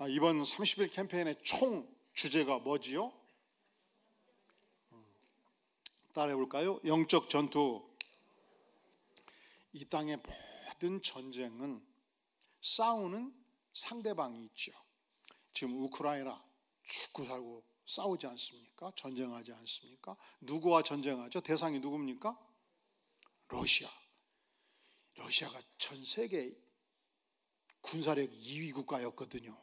이번 30일 캠페인의 총 주제가 뭐지요? 따라해 볼까요? 영적 전투. 이 땅의 모든 전쟁은 싸우는 상대방이 있죠. 지금 우크라이나 죽고 살고 싸우지 않습니까? 전쟁하지 않습니까? 누구와 전쟁하죠? 대상이 누굽니까? 러시아. 러시아가 전 세계 군사력 2위 국가였거든요.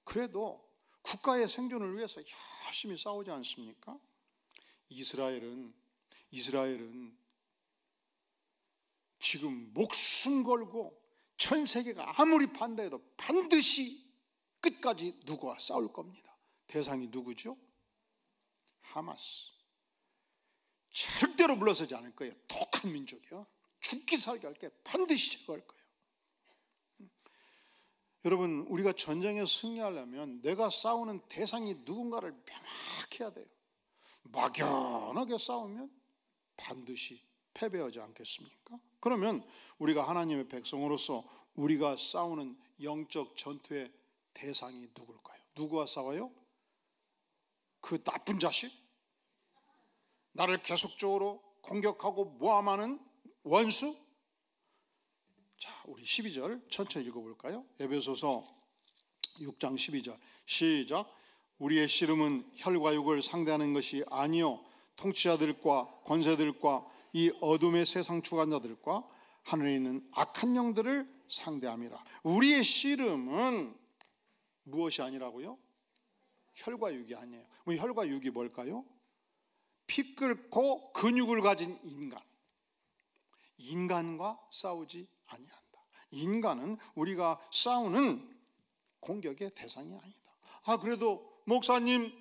그래도 국가의 생존을 위해서 열심히 싸우지 않습니까? 이스라엘은 지금 목숨 걸고 전 세계가 아무리 반대해도 반드시 끝까지 누구와 싸울 겁니다. 대상이 누구죠? 하마스. 절대로 물러서지 않을 거예요. 독한 민족이요. 죽기 살기 할 게 반드시 제거할 거예요. 여러분, 우리가 전쟁에 승리하려면 내가 싸우는 대상이 누군가를 명확해야 돼요. 막연하게 싸우면 반드시 패배하지 않겠습니까? 그러면 우리가 하나님의 백성으로서 우리가 싸우는 영적 전투의 대상이 누굴까요? 누구와 싸워요? 그 나쁜 자식? 나를 계속적으로 공격하고 모함하는 원수? 자, 우리 12절 천천히 읽어볼까요? 에베소서 6장 12절 시작. 우리의 씨름은 혈과 육을 상대하는 것이 아니요 통치자들과 권세들과 이 어둠의 세상 주관자들과 하늘에 있는 악한 영들을 상대함이라. 우리의 씨름은 무엇이 아니라고요? 혈과 육이 아니에요. 혈과 육이 뭘까요? 피 끓고 근육을 가진 인간과 싸우지 아니한다. 인간은 우리가 싸우는 공격의 대상이 아니다. 그래도 목사님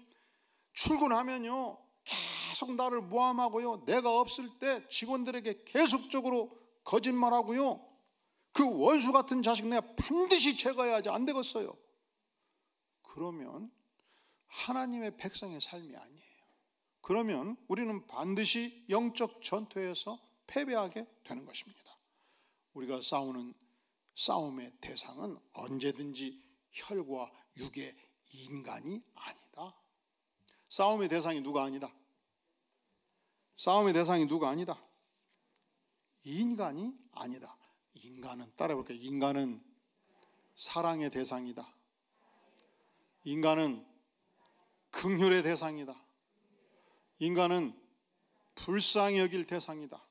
출근하면요 계속 나를 모함하고요, 내가 없을 때 직원들에게 계속적으로 거짓말하고요, 그 원수 같은 자식 내가 반드시 제거해야지, 안 되겠어요. 그러면 하나님의 백성의 삶이 아니에요. 그러면 우리는 반드시 영적 전투에서 패배하게 되는 것입니다. 우리가 싸우는 싸움의 대상은 언제든지 혈과 육의 인간이 아니다. 싸움의 대상이 누가 아니다. 싸움의 대상이 누가 아니다. 인간이 아니다. 인간은, 따라해볼게요. 인간은 사랑의 대상이다. 인간은 긍휼의 대상이다. 인간은 불쌍히 여길 대상이다.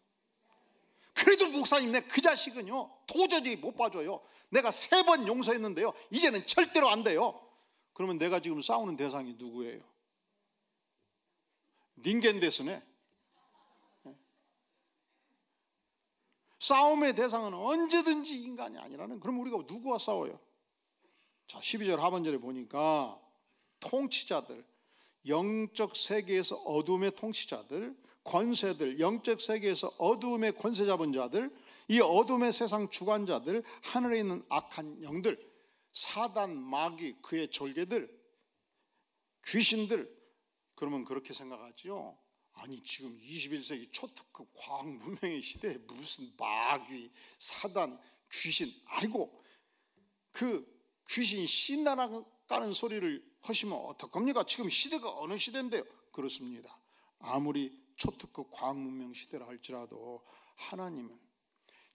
그래도 목사님, 내 그 자식은요 도저히 못 봐줘요. 내가 3번 용서했는데요 이제는 절대로 안 돼요. 그러면 내가 지금 싸우는 대상이 누구예요? 닌겐데스네. 싸움의 대상은 언제든지 인간이 아니라는, 그럼 우리가 누구와 싸워요? 자, 12절 하반절에 보니까 통치자들, 영적 세계에서 어둠의 통치자들, 권세들, 영적 세계에서 어둠의 권세 잡은 자들, 이 어둠의 세상 주관자들, 하늘에 있는 악한 영들, 사단, 마귀, 그의 졸개들, 귀신들. 그러면 그렇게 생각하죠. 아니, 지금 21세기 초특급 과학 문명의 시대에 무슨 마귀, 사단, 귀신, 아이고, 그 귀신이 신나가는 소리를 하시면 어떡합니까? 지금 시대가 어느 시대인데요? 그렇습니다. 아무리 초특급 과학 문명 시대라 할지라도 하나님은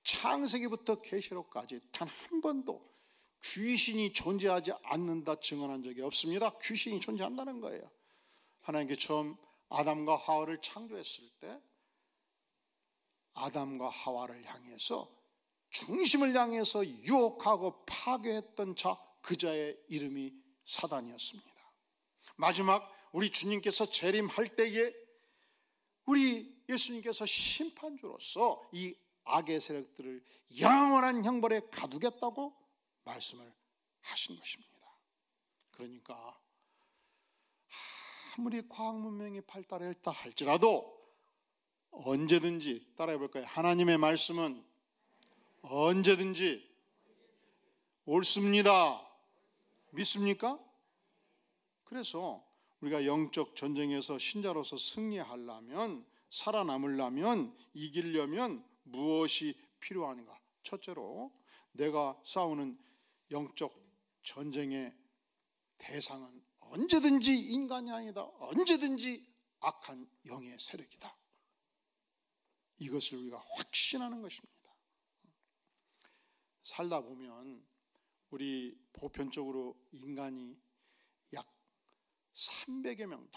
창세기부터 계시록까지 단 한 번도 귀신이 존재하지 않는다 증언한 적이 없습니다. 귀신이 존재한다는 거예요. 하나님께 처음 아담과 하와를 창조했을 때 아담과 하와를 향해서, 중심을 향해서 유혹하고 파괴했던 자, 그 자의 이름이 사단이었습니다. 마지막 우리 주님께서 재림할 때에 우리 예수님께서 심판주로서 이 악의 세력들을 영원한 형벌에 가두겠다고 말씀을 하신 것입니다. 그러니까 아무리 과학 문명이 발달했다 할지라도 언제든지, 따라해볼까요? 하나님의 말씀은 언제든지 옳습니다. 믿습니까? 그래서 우리가 영적 전쟁에서 신자로서 승리하려면, 살아남으려면, 이기려면 무엇이 필요한가? 첫째로, 내가 싸우는 영적 전쟁의 대상은 언제든지 인간이 아니다. 언제든지 악한 영의 세력이다. 이것을 우리가 확신하는 것입니다. 살다 보면 우리 보편적으로 인간이 약 300여 명,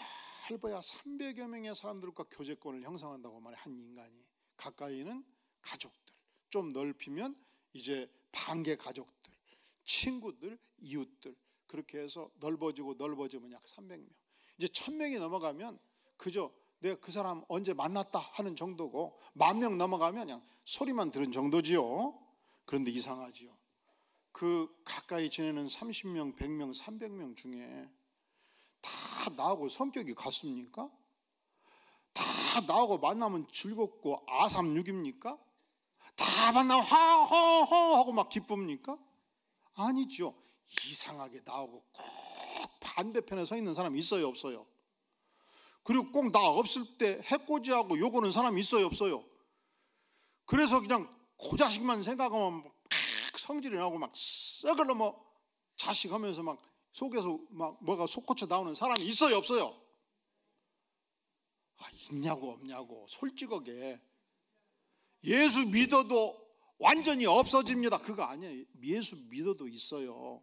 넓어야 300여 명의 사람들과 교제권을 형성한다고 말해. 한 인간이 가까이는 가족들, 좀 넓히면 이제 반개 가족들, 친구들, 이웃들, 그렇게 해서 넓어지면 약 300명. 이제 1000명이 넘어가면 그저 내가 그 사람 언제 만났다 하는 정도고, 10,000명 넘어가면 그냥 소리만 들은 정도지요. 그런데 이상하지요. 그 가까이 지내는 30명, 100명, 300명 중에 다 나하고 성격이 같습니까? 다 나하고 만나면 즐겁고 아삼육입니까? 다 만나면 하하하 하고 막 기쁩니까? 아니죠. 이상하게 나하고 꼭 반대편에 서 있는 사람이 있어요, 없어요? 그리고 꼭 나 없을 때 해코지하고 욕하는 사람이 있어요, 없어요? 그래서 그냥 그 자식만 생각하면 막 성질이 나고 막 썩을 뭐 자식하면서 막 속에서 막 뭐가 솟구쳐 나오는 사람이 있어요, 없어요? 있냐고 없냐고 솔직하게. 예수 믿어도 완전히 없어집니다. 그거 아니에요. 예수 믿어도 있어요.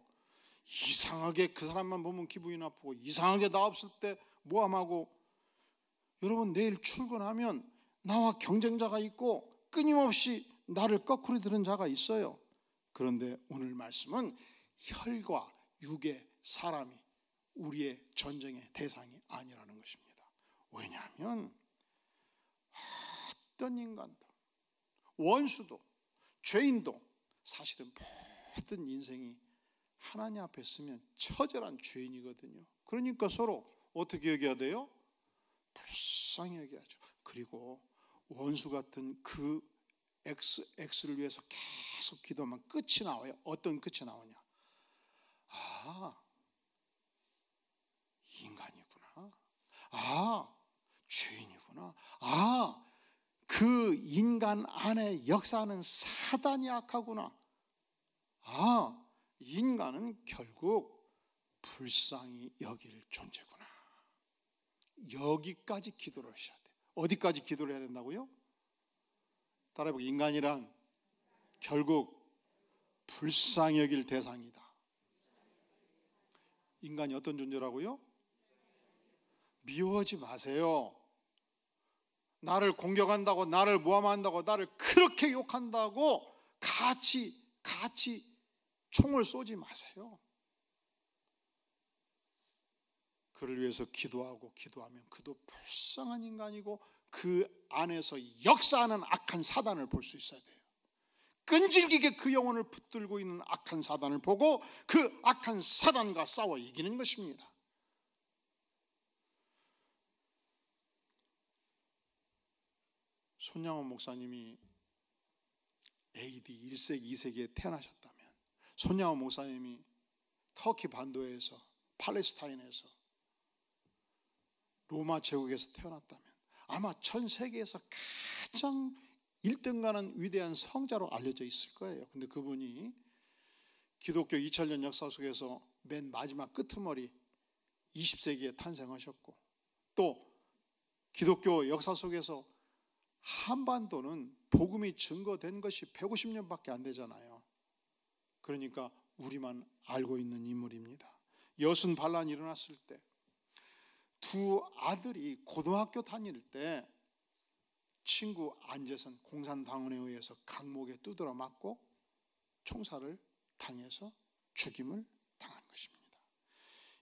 이상하게 그 사람만 보면 기분이 나쁘고, 이상하게 나 없을 때 모함하고. 여러분, 내일 출근하면 나와 경쟁자가 있고 끊임없이 나를 거꾸로 들은 자가 있어요. 그런데 오늘 말씀은 혈과 육의 사람이 우리의 전쟁의 대상이 아니라는 것입니다. 왜냐하면 어떤 인간도, 원수도, 죄인도 사실은 모든 인생이 하나님 앞에 있으면 처절한 죄인이거든요. 그러니까 서로 어떻게 얘기해야 돼요? 불쌍히 얘기하죠. 그리고 원수 같은 그 X를 위해서 계속 기도하면 끝이 나와요. 어떤 끝이 나오냐? 인간이구나. 죄인이구나. 그 인간 안에 역사하는 사단이 악하구나. 인간은 결국 불쌍히 여길 존재구나. 여기까지 기도를 하셔야 돼요. 어디까지 기도를 해야 된다고요? 따라해보기. 인간이란 결국 불쌍히 여길 대상이다. 인간이 어떤 존재라고요? 미워하지 마세요. 나를 공격한다고, 나를 모함한다고, 나를 그렇게 욕한다고 같이 총을 쏘지 마세요. 그를 위해서 기도하면 그도 불쌍한 인간이고 그 안에서 역사하는 악한 사단을 볼 수 있어야 돼요. 끈질기게 그 영혼을 붙들고 있는 악한 사단을 보고 그 악한 사단과 싸워 이기는 것입니다. 손양원 목사님이 AD 1세기, 2세기에 태어나셨다면, 손양원 목사님이 터키 반도에서, 팔레스타인에서, 로마 제국에서 태어났다면 아마 전 세계에서 가장 1등 가는 위대한 성자로 알려져 있을 거예요. 근데 그분이 기독교 2000년 역사 속에서 맨 마지막 끄트머리 20세기에 탄생하셨고, 또 기독교 역사 속에서 한반도는 복음이 증거된 것이 150년밖에 안 되잖아요. 그러니까 우리만 알고 있는 인물입니다. 여순 반란이 일어났을 때 두 아들이 고등학교 다닐 때 친구 안재선 공산당원에 의해서 강목에 두드려 맞고 총살을 당해서 죽임을 당한 것입니다.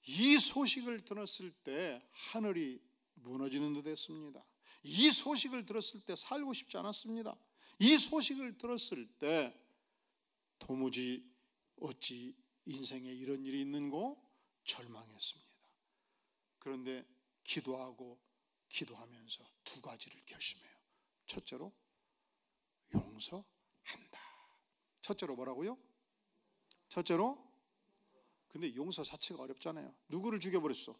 이 소식을 들었을 때 하늘이 무너지는 듯 했습니다. 이 소식을 들었을 때 살고 싶지 않았습니다. 이 소식을 들었을 때 도무지 어찌 인생에 이런 일이 있는고 절망했습니다. 그런데 기도하면서 두 가지를 결심해요. 첫째로 용서한다. 첫째로 뭐라고요? 첫째로? 근데 용서 자체가 어렵잖아요. 누구를 죽여버렸어?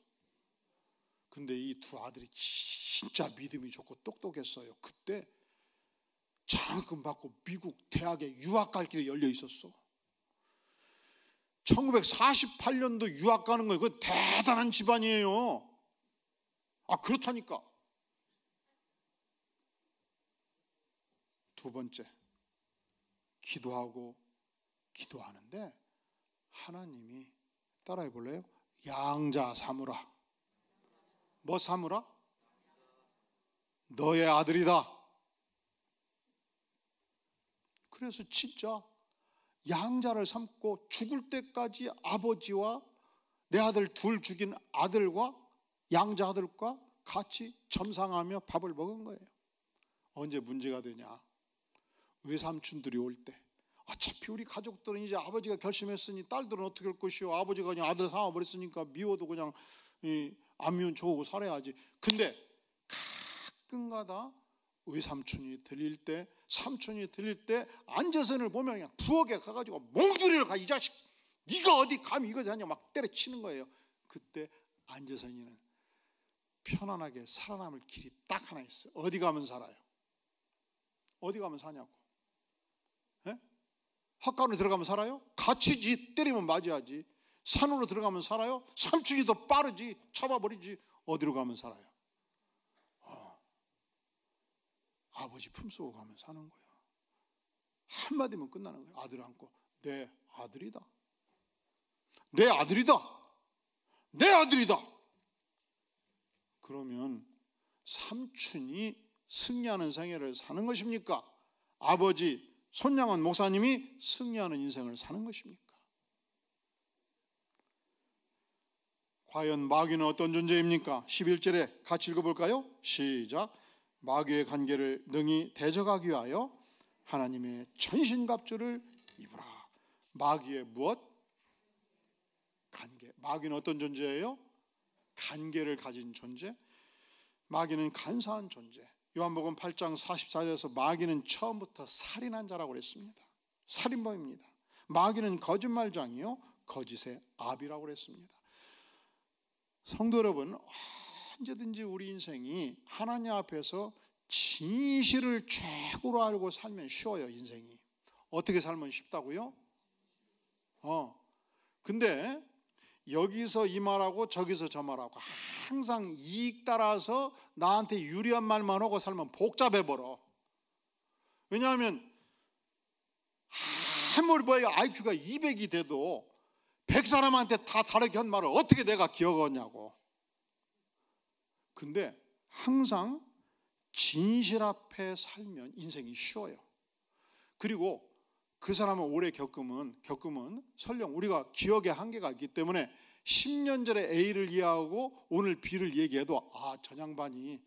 근데 이 두 아들이 진짜 믿음이 좋고 똑똑했어요. 그때 장학금 받고 미국 대학에 유학 갈 길이 열려 있었어. 1948년도 유학 가는 거예요. 그건 대단한 집안이에요. 그렇다니까. 두 번째, 기도하는데 하나님이, 따라해 볼래요? 양자 삼으라. 뭐 삼으라? 너의 아들이다. 그래서 진짜 양자를 삼고 죽을 때까지 아버지와 내 아들 둘 죽인 아들과 양자 아들과 같이 점상하며 밥을 먹은 거예요. 언제 문제가 되냐? 외삼촌들이 올 때, 어차피 우리 가족들은 이제 아버지가 결심했으니 딸들은 어떻게 할 것이요? 아버지가 그냥 아들 삼아버렸으니까 미워도 그냥 안 미운 척하고 살아야지. 근데 가끔가다 외삼촌이 들릴 때, 삼촌이 들릴 때 안재선을 보면 그냥 부엌에 가가지고 몽둥이를 가, 이 자식 네가 어디 감히 이거 하냐 막 때려치는 거예요. 그때 안재선이는 편안하게 살아남을 길이 딱 하나 있어요. 어디 가면 살아요? 어디 가면 사냐고. 예? 학관으로 들어가면 살아요? 같이 때리면 맞아야지. 산으로 들어가면 살아요? 삼촌이 더 빠르지, 잡아버리지. 어디로 가면 살아요? 아버지 품속으로 가면 사는 거야. 한마디면 끝나는 거야. 아들 안고 내 아들이다, 내 아들이다, 내 아들이다. 그러면 삼촌이 승리하는 생애를 사는 것입니까? 아버지 손양원 목사님이 승리하는 인생을 사는 것입니까? 과연 마귀는 어떤 존재입니까? 11절에 같이 읽어볼까요? 시작. 마귀의 관계를 능히 대적하기 위하여 하나님의 전신갑주를 입으라. 마귀의 무엇? 관계. 마귀는 어떤 존재예요? 관계를 가진 존재. 마귀는 간사한 존재. 요한복음 8장 44절에서 마귀는 처음부터 살인한 자라고 그랬습니다. 살인범입니다. 마귀는 거짓말장이요 거짓의 아비라고 그랬습니다. 성도 여러분, 언제든지 우리 인생이 하나님 앞에서 진실을 최고로 알고 살면 쉬워요. 인생이 어떻게 살면 쉽다고요? 근데 여기서 이 말하고 저기서 저 말하고 항상 이익 따라서 나한테 유리한 말만 하고 살면 복잡해버려. 왜냐하면 아무리 뭐야 IQ가 200이 돼도 100사람한테 다 다르게 한 말을 어떻게 내가 기억하냐고. 근데 항상 진실 앞에 살면 인생이 쉬워요. 그리고 그 사람을 오래 겪으면 설령 우리가 기억의 한계가 있기 때문에 10년 전에 A를 이해하고 오늘 B를 얘기해도 저 양반이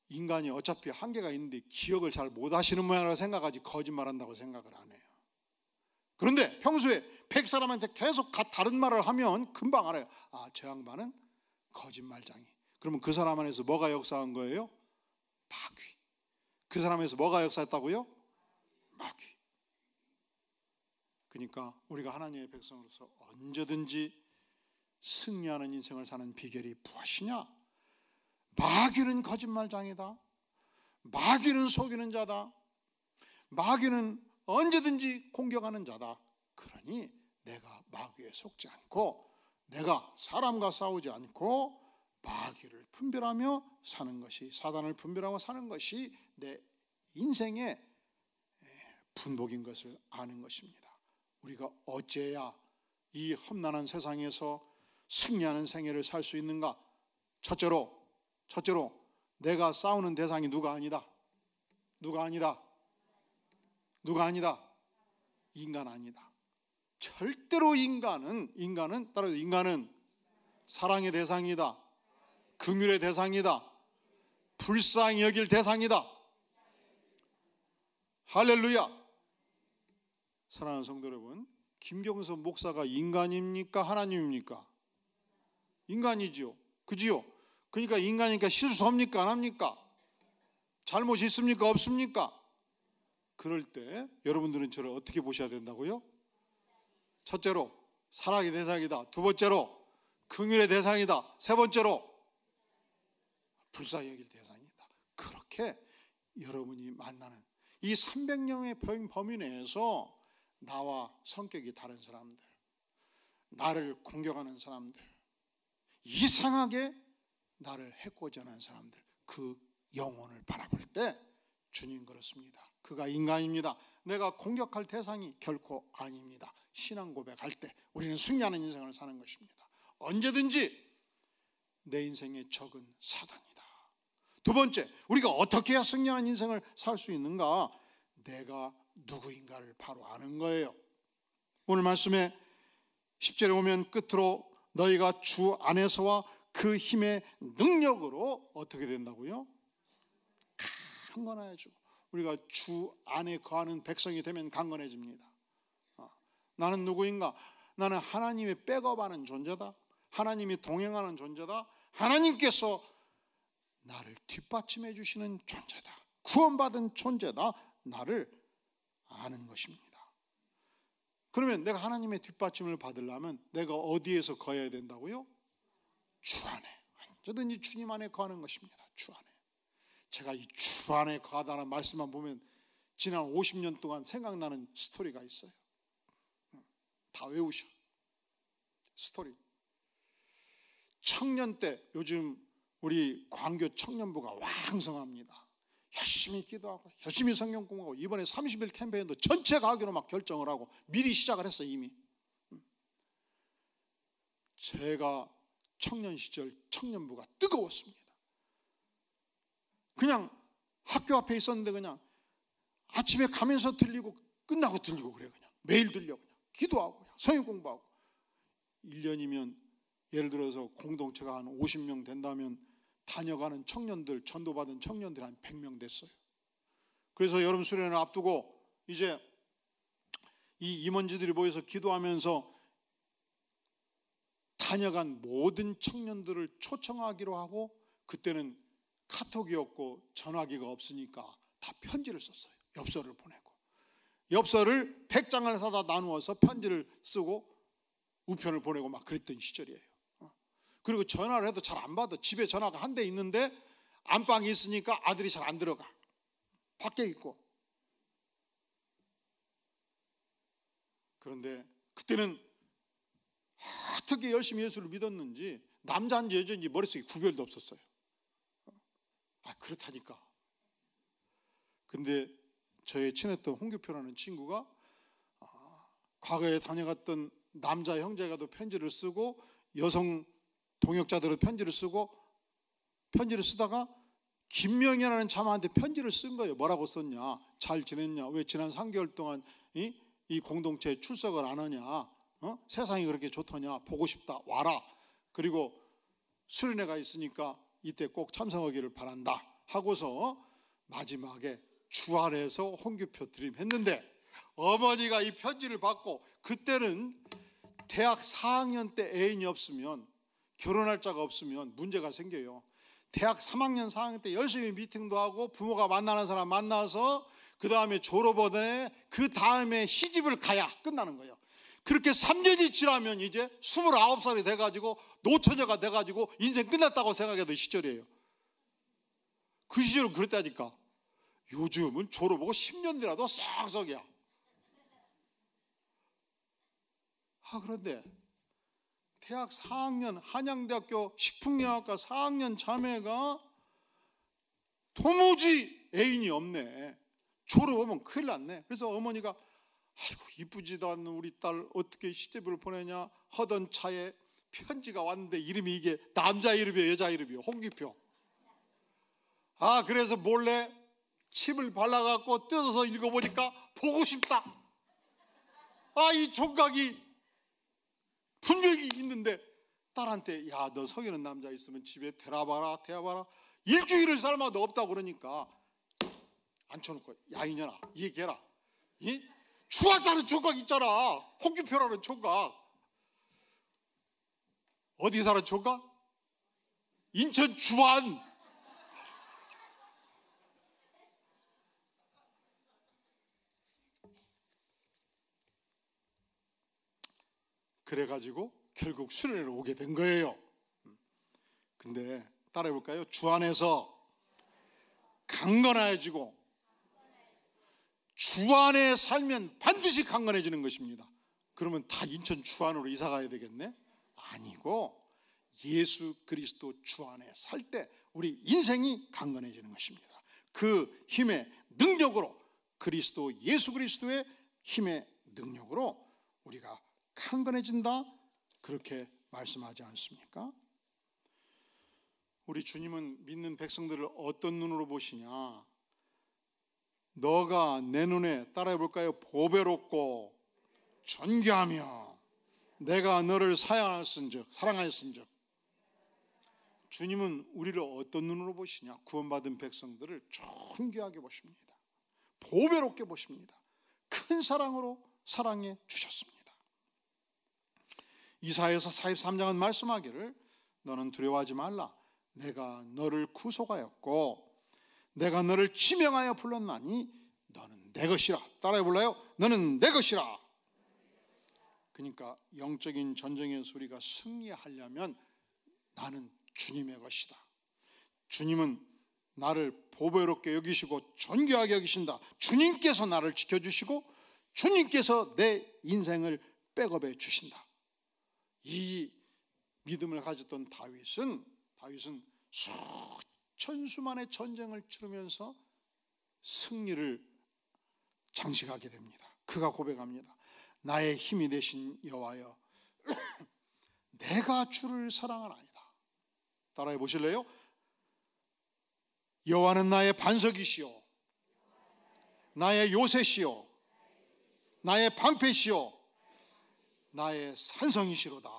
인간이 어차피 한계가 있는데 기억을 잘 못하시는 모양이라고 생각하지 거짓말한다고 생각을 안 해요. 그런데 평소에 100사람한테 계속 다른 말을 하면 금방 알아요. 저 양반은 거짓말장이. 그러면 그 사람 안에서 뭐가 역사한 거예요? 마귀. 그 사람에서 뭐가 역사했다고요? 마귀. 그러니까 우리가 하나님의 백성으로서 언제든지 승리하는 인생을 사는 비결이 무엇이냐? 마귀는 거짓말장이다. 마귀는 속이는 자다. 마귀는 언제든지 공격하는 자다. 그러니 내가 마귀에 속지 않고 내가 사람과 싸우지 않고 마귀를 분별하며 사는 것이, 사단을 분별하고 사는 것이 내 인생의 분복인 것을 아는 것입니다. 우리가 어째야 이 험난한 세상에서 승리하는 생애를 살 수 있는가? 첫째로 내가 싸우는 대상이 누가 아니다. 인간 아니다. 절대로 인간은 따라서 인간은 사랑의 대상이다. 긍휼의 대상이다. 불쌍히 여길 대상이다. 할렐루야. 사랑하는 성도 여러분, 김경서 목사가 인간입니까? 하나님입니까? 인간이지요. 그지요? 그러니까 인간이니까 실수합니까? 안 합니까? 잘못이 있습니까? 없습니까? 그럴 때 여러분들은 저를 어떻게 보셔야 된다고요? 첫째로 사랑의 대상이다. 두 번째로 긍휼의 대상이다. 세 번째로 불쌍히 여길 대상이다. 그렇게 여러분이 만나는 이 300명의 범위 내에서 나와 성격이 다른 사람들, 나를 공격하는 사람들, 이상하게 나를 해코지 하는 사람들, 그 영혼을 바라볼 때 주님 그렇습니다. 그가 인간입니다. 내가 공격할 대상이 결코 아닙니다. 신앙 고백할 때 우리는 승리하는 인생을 사는 것입니다. 언제든지 내 인생의 적은 사단이다. 두 번째, 우리가 어떻게 해야 승리하는 인생을 살 수 있는가? 내가 누구인가를 바로 아는 거예요. 오늘 말씀에 10절에 오면 끝으로 너희가 주 안에서와 그 힘의 능력으로 어떻게 된다고요? 강건해지고, 우리가 주 안에 거하는 백성이 되면 강건해집니다. 나는 누구인가? 나는 하나님의 백업하는 존재다. 하나님이 동행하는 존재다. 하나님께서 나를 뒷받침해 주시는 존재다. 구원받은 존재다. 나를 아는 것입니다. 그러면 내가 하나님의 뒷받침을 받으려면 내가 어디에서 거해야 된다고요? 주 안에. 언제든지 주님 안에 거하는 것입니다. 주 안에. 제가 이 주 안에 거하다는 말씀만 보면 지난 50년 동안 생각나는 스토리가 있어요. 다 외우셔. 스토리. 청년 때 요즘 우리 광교 청년부가 왕성합니다. 열심히 기도하고 열심히 성경 공부하고 이번에 30일 캠페인도 전체 가기로 막 결정을 하고 미리 시작을 했어요. 이미. 제가 청년 시절 청년부가 뜨거웠습니다. 그냥 학교 앞에 있었는데 그냥 아침에 가면서 들리고 끝나고 들리고 그래요. 그냥 매일 들려. 그냥 기도하고 그냥 성경 공부하고. 1년이면 예를 들어서 공동체가 한 50명 된다면 다녀가는 청년들, 전도받은 청년들이 한 100명 됐어요. 그래서 여름 수련을 앞두고 이제 이 임원지들이 모여서 기도하면서 다녀간 모든 청년들을 초청하기로 하고, 그때는 카톡이었고 전화기가 없으니까 다 편지를 썼어요. 엽서를 보내고, 엽서를 100장을 사다 나누어서 편지를 쓰고 우편을 보내고 막 그랬던 시절이에요. 그리고 전화를 해도 잘 안 받아. 집에 전화가 한 대 있는데 안방에 있으니까 아들이 잘 안 들어가. 밖에 있고. 그런데 그때는 어떻게 열심히 예수를 믿었는지 남자인지 여자인지 머릿속에 구별도 없었어요. 그렇다니까. 근데 저의 친했던 홍규표라는 친구가 과거에 다녀갔던 남자 형제가도 편지를 쓰고 여성 동역자들은 편지를 쓰고, 편지를 쓰다가 김명희라는 자매한테 편지를 쓴 거예요. 뭐라고 썼냐? 잘 지냈냐? 왜 지난 3개월 동안 이 공동체에 출석을 안 하냐? 세상이 그렇게 좋더냐? 보고 싶다. 와라. 그리고 수련회가 있으니까 이때 꼭 참석하기를 바란다 하고서 마지막에 주 안에서 홍규표 드림했는데, 어머니가 이 편지를 받고, 그때는 대학 4학년 때 애인이 없으면, 결혼할 자가 없으면 문제가 생겨요. 대학 3학년 4학년 때 열심히 미팅도 하고 부모가 만나는 사람 만나서 그 다음에 졸업원에 그 다음에 시집을 가야 끝나는 거예요. 그렇게 3년이 지나면 이제 29살이 돼가지고 노처녀가 돼가지고 인생 끝났다고 생각하던 시절이에요. 그 시절은 그랬다니까. 요즘은 졸업하고 10년 뒤라도 싹싹이야. 그런데 대학 4학년 한양대학교 식품영양학과 4학년 자매가 도무지 애인이 없네. 졸업하면 큰일 났네. 그래서 어머니가 아이고 이쁘지도 않는 우리 딸 어떻게 시집을 보내냐 하던 차에 편지가 왔는데 이름이 이게 남자 이름이에요, 여자 이름이에요? 홍기표. 그래서 몰래 칩을 발라갖고 뜯어서 읽어보니까 보고 싶다. 이 총각이 분명히 있는데 딸한테 야, 너 속이는 남자 있으면 집에 데려와봐라. 일주일을 삶아도 없다고 그러니까 앉혀놓고 야 이년아 얘기해라. 주안 사는 총각 있잖아. 홍규표라는 총각. 어디 사는 총각? 인천 주안. 그래가지고 결국 수련회로 오게 된 거예요. 근데 따라해볼까요? 주 안에서 강건해지고 주 안에 살면 반드시 강건해지는 것입니다. 그러면 다 인천 주 안으로 이사 가야 되겠네? 아니고 예수 그리스도 주 안에 살 때 우리 인생이 강건해지는 것입니다. 그 힘의 능력으로, 그리스도 예수 그리스도의 힘의 능력으로 우리가 강건해진다, 그렇게 말씀하지 않습니까? 우리 주님은 믿는 백성들을 어떤 눈으로 보시냐? 너가 내 눈에, 따라해 볼까요? 보배롭고 존귀하며 내가 너를 사랑하였은즉. 주님은 우리를 어떤 눈으로 보시냐? 구원받은 백성들을 존귀하게 보십니다. 보배롭게 보십니다. 큰 사랑으로 사랑해 주셨습니다. 이사야서 43장은 말씀하기를 너는 두려워하지 말라. 내가 너를 구속하였고 내가 너를 지명하여 불렀나니 너는 내 것이라. 따라해 볼래요? 너는 내 것이라. 그러니까 영적인 전쟁에서 우리가 승리하려면 나는 주님의 것이다. 주님은 나를 보배롭게 여기시고 존귀하게 여기신다. 주님께서 나를 지켜주시고 주님께서 내 인생을 백업해 주신다. 이 믿음을 가졌던 다윗은 수천수만의 전쟁을 치르면서 승리를 장식하게 됩니다. 그가 고백합니다. 나의 힘이 되신 여호와여, 내가 주를 사랑하나이다. 따라해 보실래요? 여호와는 나의 반석이시요 나의 요새시요 나의 방패시요 나의 산성이시로다.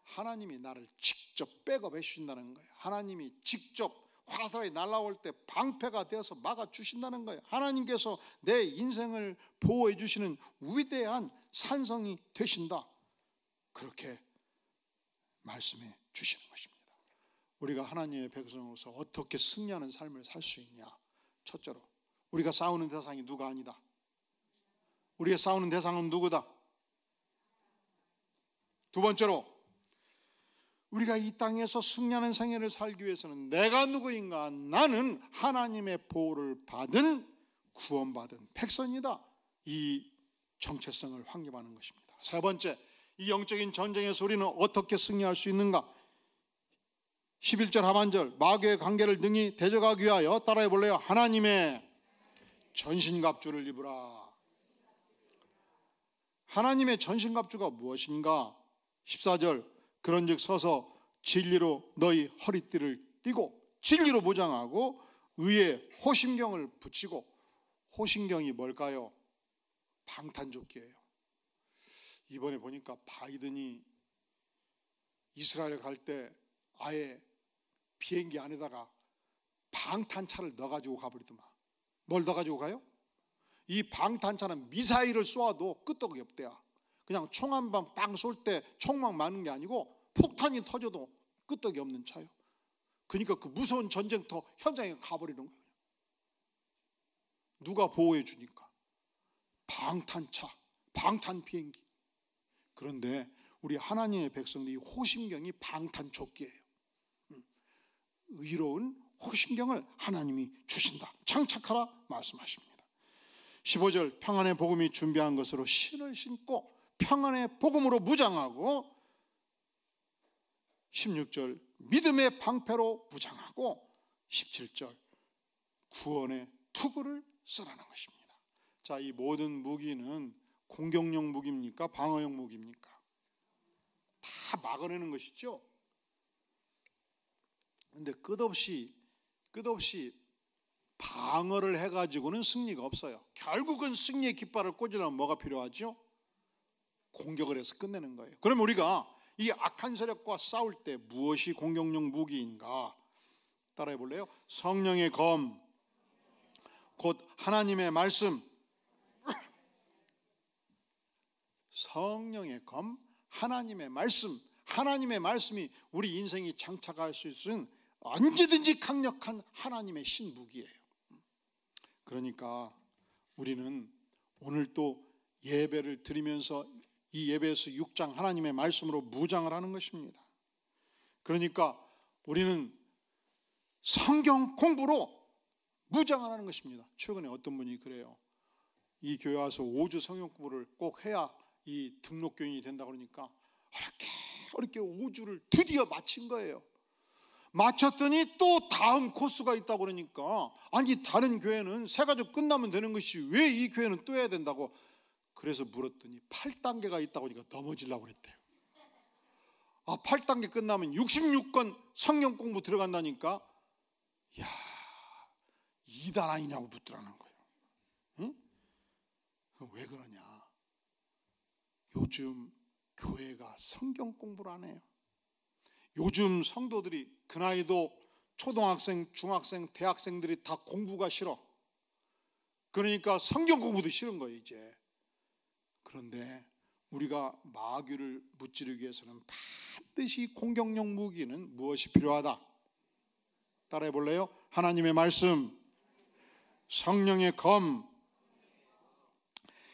하나님이 나를 직접 백업해 주신다는 거예요. 하나님이 직접 화살이 날아올 때 방패가 되어서 막아주신다는 거예요. 하나님께서 내 인생을 보호해 주시는 위대한 산성이 되신다, 그렇게 말씀해 주시는 것입니다. 우리가 하나님의 백성으로서 어떻게 승리하는 삶을 살 수 있냐? 첫째로, 우리가 싸우는 대상이 누가 아니다. 우리의 싸우는 대상은 누구다? 두 번째로, 우리가 이 땅에서 승리하는 생애를 살기 위해서는 내가 누구인가? 나는 하나님의 보호를 받은 구원받은 백성이다. 이 정체성을 확립하는 것입니다. 세 번째, 이 영적인 전쟁에서 우리는 어떻게 승리할 수 있는가? 11절 하반절, 마귀의 관계를 능히 대적하기 위하여, 따라해 볼래요? 하나님의 전신갑주를 입으라. 하나님의 전신갑주가 무엇인가? 14절, 그런즉 서서 진리로 너희 허리띠를 띠고 진리로 무장하고 의의 호심경을 붙이고. 호심경이 뭘까요? 방탄조끼예요. 이번에 보니까 바이든이 이스라엘 갈 때 아예 비행기 안에다가 방탄차를 넣어가지고 가버리더만. 뭘 넣어가지고 가요? 이 방탄차는 미사일을 쏘아도 끄떡이 없대요. 그냥 총 한 방 빵 쏠 때 총만 맞는 게 아니고 폭탄이 터져도 끄떡이 없는 차요. 그러니까 그 무서운 전쟁터 현장에 가버리는 거예요. 누가 보호해 주니까? 방탄차, 방탄 비행기. 그런데 우리 하나님의 백성들이 호심경이 방탄조끼예요. 의로운 호심경을 하나님이 주신다. 장착하라 말씀하십니다. 15절, 평안의 복음이 준비한 것으로 신을 신고 평안의 복음으로 무장하고. 16절, 믿음의 방패로 무장하고. 17절, 구원의 투구를 쓰라는 것입니다. 자, 이 모든 무기는 공격용 무기입니까? 방어용 무기입니까? 다 막아내는 것이죠. 그런데 끝없이 방어를 해가지고는 승리가 없어요. 결국은 승리의 깃발을 꽂으려면 뭐가 필요하죠? 공격을 해서 끝내는 거예요. 그럼 우리가 이 악한 세력과 싸울 때 무엇이 공격용 무기인가? 따라해 볼래요? 성령의 검, 곧 하나님의 말씀. 성령의 검, 하나님의 말씀. 하나님의 말씀이 우리 인생이 장착할 수 있는 언제든지 강력한 하나님의 신무기예요. 그러니까 우리는 오늘 또 예배를 드리면서 이 예배에서 6장 하나님의 말씀으로 무장을 하는 것입니다. 그러니까 우리는 성경 공부로 무장하라는 것입니다. 최근에 어떤 분이 그래요. 이 교회 와서 5주 성경 공부를 꼭 해야 이 등록교인이 된다고 그러니까 어렵게 5주를 드디어 마친 거예요. 마쳤더니 또 다음 코스가 있다고 그러니까, 아니 다른 교회는 세 가지 끝나면 되는 것이 왜 이 교회는 또 해야 된다고. 그래서 물었더니 8단계가 있다고 하니까 넘어지려고 그랬대요. 8단계 끝나면 66권 성경 공부 들어간다니까, 야, 2단 아니냐고 묻더라는 거예요. 응? 왜 그러냐? 요즘 교회가 성경 공부를 안 해요. 요즘 성도들이 그 나이도 초등학생, 중학생, 대학생들이 다 공부가 싫어. 그러니까 성경 공부도 싫은 거예요 이제. 그런데 우리가 마귀를 무찌르기 위해서는 반드시 공격력 무기는 무엇이 필요하다? 따라해 볼래요? 하나님의 말씀, 성령의 검.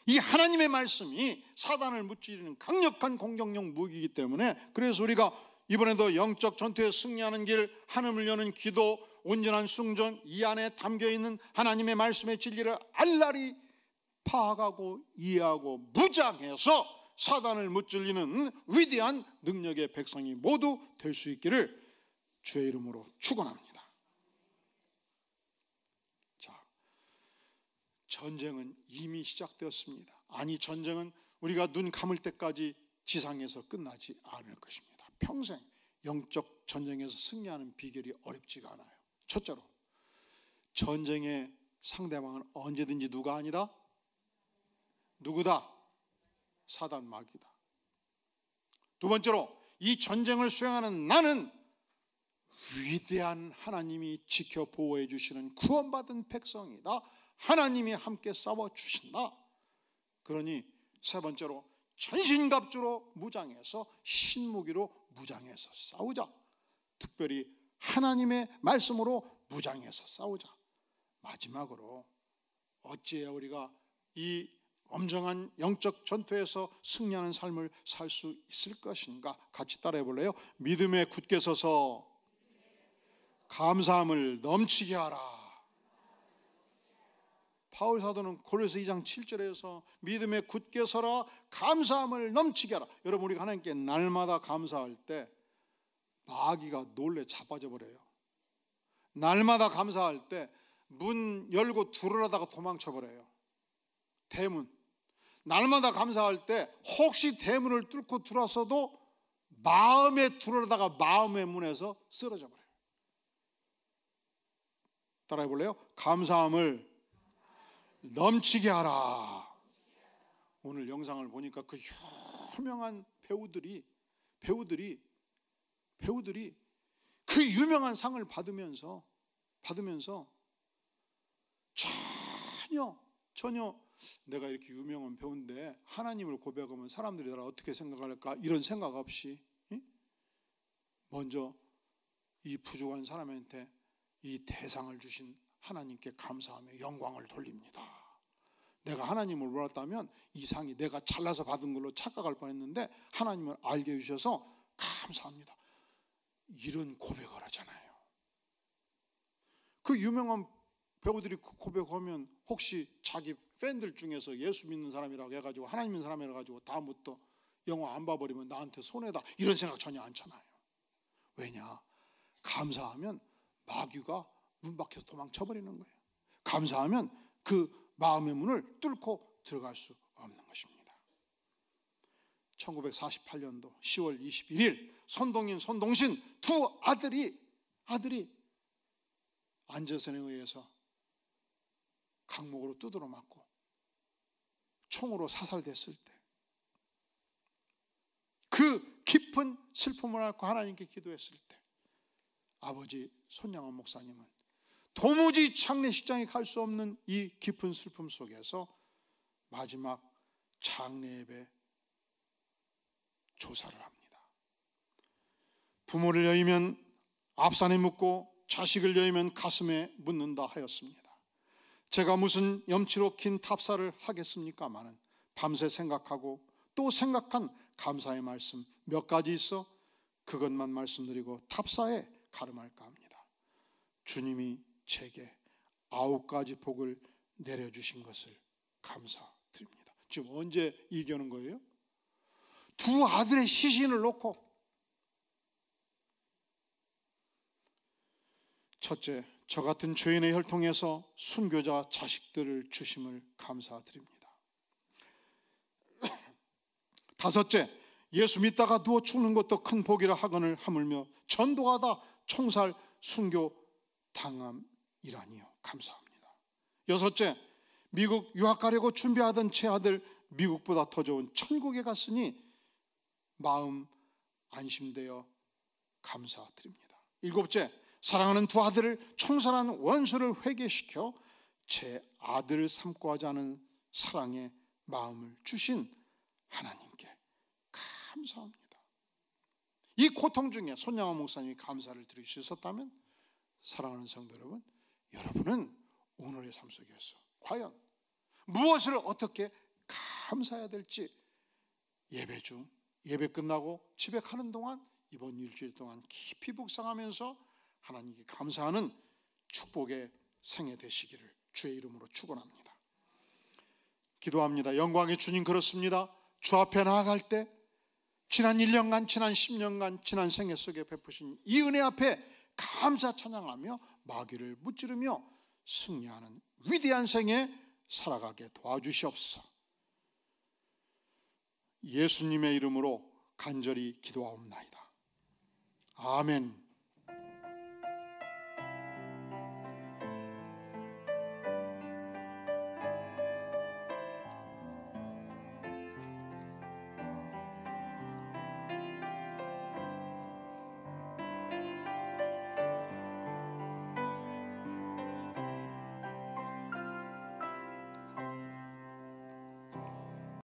이 하나님의 말씀이 사단을 무찌르는 강력한 공격력 무기이기 때문에, 그래서 우리가 이번에도 영적 전투에 승리하는 길, 하늘을 여는 기도, 온전한 순종, 이 안에 담겨있는 하나님의 말씀의 진리를 알라리 파악하고 이해하고 무장해서 사단을 무찔리는 위대한 능력의 백성이 모두 될 수 있기를 주의 이름으로 축원합니다. 자, 전쟁은 이미 시작되었습니다. 아니, 전쟁은 우리가 눈 감을 때까지 지상에서 끝나지 않을 것입니다. 평생 영적 전쟁에서 승리하는 비결이 어렵지가 않아요. 첫째로, 전쟁의 상대방은 언제든지 누가 아니다? 누구다? 사단, 마귀다. 두 번째로, 이 전쟁을 수행하는 나는 위대한 하나님이 지켜 보호해 주시는 구원받은 백성이다. 하나님이 함께 싸워주신다. 그러니 세 번째로, 전신갑주로 무장해서 신무기로 무장해서 싸우자. 특별히 하나님의 말씀으로 무장해서 싸우자. 마지막으로, 어찌해야 우리가 이 엄정한 영적 전투에서 승리하는 삶을 살 수 있을 것인가? 같이 따라해 볼래요? 믿음에 굳게 서서 감사함을 넘치게 하라. 바울 사도는 고린도서 2장 7절에서 믿음에 굳게 서라, 감사함을 넘치게 하라. 여러분, 우리가 하나님께 날마다 감사할 때 마귀가 놀래 자빠져 버려요. 날마다 감사할 때 문 열고 들어가다가 도망쳐 버려요. 대문. 날마다 감사할 때 혹시 대문을 뚫고 들어와서도 마음에 들어가다가 마음의 문에서 쓰러져 버려요. 따라해 볼래요? 감사함을 넘치게 하라. 오늘 영상을 보니까 그 유명한 배우들이 그 유명한 상을 받으면서 전혀 내가 이렇게 유명한 배우인데 하나님을 고백하면 사람들이 나를 어떻게 생각할까, 이런 생각 없이 먼저 이 부족한 사람한테 이 대상을 주신 하나님께 감사하며 영광을 돌립니다. 내가 하나님을 몰랐다면 이 상이 내가 잘나서 받은 걸로 착각할 뻔했는데 하나님을 알게 해주셔서 감사합니다. 이런 고백을 하잖아요. 그 유명한 배우들이 그 고백하면 혹시 자기 팬들 중에서 예수 믿는 사람이라고 해가지고 하나님 믿는 사람이라고 해가지고 다음부터 영화 안 봐버리면 나한테 손해다, 이런 생각 전혀 않잖아요. 왜냐? 감사하면 마귀가 문 밖에서 도망쳐버리는 거예요. 감사하면 그 마음의 문을 뚫고 들어갈 수 없는 것입니다. 1948년도 10월 21일 손동인, 손동신 두 아들이 안전선에 의해서 강목으로 두드러 맞고 총으로 사살됐을 때 그 깊은 슬픔을 앓고 하나님께 기도했을 때 아버지 손양원 목사님은 도무지 장례식장에 갈 수 없는 이 깊은 슬픔 속에서 마지막 장례 예배 조사를 합니다. 부모를 여의면 앞산에 묻고 자식을 여의면 가슴에 묻는다 하였습니다. 제가 무슨 염치로 긴 탑사를 하겠습니까마는 밤새 생각하고 또 생각한 감사의 말씀 몇 가지 있어 그것만 말씀드리고 탑사에 가름할까 합니다. 주님이 제게 9가지 복을 내려주신 것을 감사드립니다. 지금 언제 얘기하는 거예요? 두 아들의 시신을 놓고. 첫째, 저 같은 죄인의 혈통에서 순교자 자식들을 주심을 감사드립니다. 다섯째, 예수 믿다가 누워 죽는 것도 큰 복이라 하거늘 하물며 전도하다 총살 순교 당함이라니요. 감사합니다. 여섯째, 미국 유학 가려고 준비하던 제 아들 미국보다 더 좋은 천국에 갔으니 마음 안심되어 감사드립니다. 일곱째, 사랑하는 두 아들을 총살한 원수를 회개시켜 제 아들을 삼고 하지 않은 사랑의 마음을 주신 하나님께 감사합니다. 이 고통 중에 손양원 목사님이 감사를 드릴 수 있었다면, 사랑하는 성도 여러분, 여러분은 오늘의 삶 속에서 과연 무엇을 어떻게 감사해야 될지 예배 중, 예배 끝나고 집에 가는 동안, 이번 일주일 동안 깊이 묵상하면서 하나님께 감사하는 축복의 생애 되시기를 주의 이름으로 축원합니다. 기도합니다. 영광의 주님, 그렇습니다. 주 앞에 나아갈 때 지난 1년간, 지난 10년간, 지난 생애 속에 베푸신 이 은혜 앞에 감사 찬양하며 마귀를 무찌르며 승리하는 위대한 생애 살아가게 도와주시옵소서. 예수님의 이름으로 간절히 기도하옵나이다. 아멘.